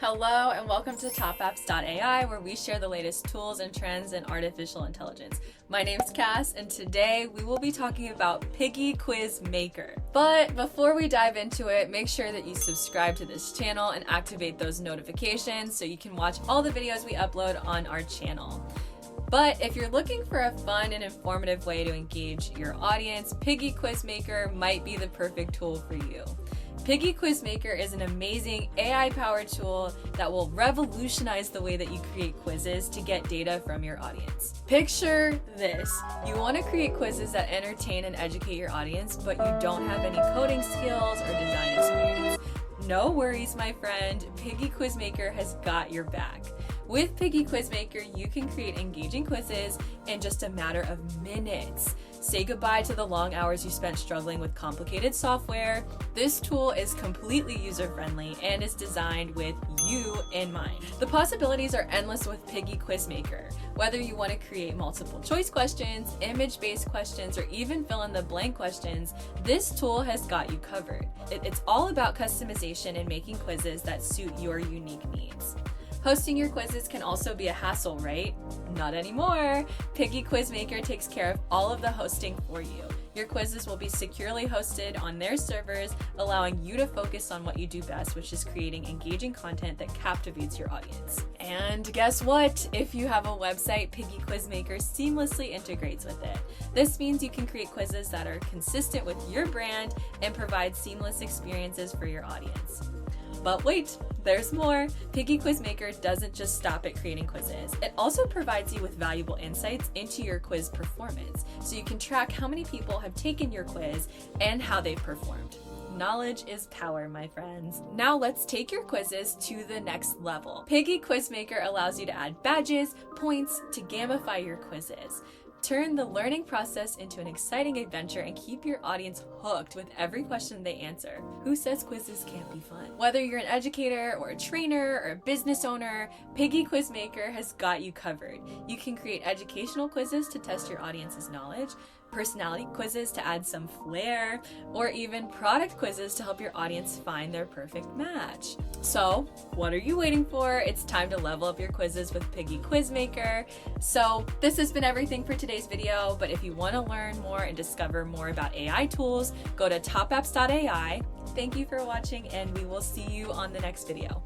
Hello and welcome to topapps.ai, where we share the latest tools and trends in artificial intelligence. My name's Cass, and today we will be talking about Piggy Quiz Maker. But before we dive into it, make sure that you subscribe to this channel and activate those notifications so you can watch all the videos we upload on our channel. But if you're looking for a fun and informative way to engage your audience, Piggy Quiz Maker might be the perfect tool for you. Piggy Quiz Maker is an amazing AI-powered tool that will revolutionize the way that you create quizzes to get data from your audience. Picture this. You want to create quizzes that entertain and educate your audience, but you don't have any coding skills or design experience. No worries, my friend. Piggy Quiz Maker has got your back. With Piggy Quiz Maker, you can create engaging quizzes in just a matter of minutes. Say goodbye to the long hours you spent struggling with complicated software. This tool is completely user-friendly and is designed with you in mind. The possibilities are endless with Piggy Quiz Maker. Whether you want to create multiple choice questions, image-based questions, or even fill in the blank questions, this tool has got you covered. It's all about customization and making quizzes that suit your unique needs. Hosting your quizzes can also be a hassle, right? Not anymore. Piggy Quiz Maker takes care of all of the hosting for you. Your quizzes will be securely hosted on their servers, allowing you to focus on what you do best, which is creating engaging content that captivates your audience. And guess what? If you have a website, Piggy Quiz Maker seamlessly integrates with it. This means you can create quizzes that are consistent with your brand and provide seamless experiences for your audience. But wait, there's more. Piggy Quiz Maker doesn't just stop at creating quizzes. It also provides you with valuable insights into your quiz performance, so you can track how many people have taken your quiz and how they've performed. Knowledge is power, my friends. Now let's take your quizzes to the next level. Piggy Quiz Maker allows you to add badges, points to gamify your quizzes. Turn the learning process into an exciting adventure and keep your audience hooked with every question they answer. Who says quizzes can't be fun? Whether you're an educator or a trainer or a business owner, Piggy Quiz Maker has got you covered. You can create educational quizzes to test your audience's knowledge, personality quizzes to add some flair, or even product quizzes to help your audience find their perfect match. So, what are you waiting for? It's time to level up your quizzes with Piggy Quiz Maker. So, this has been everything for today's video, but if you want to learn more and discover more about AI tools, go to topapps.ai. Thank you for watching, and we will see you on the next video.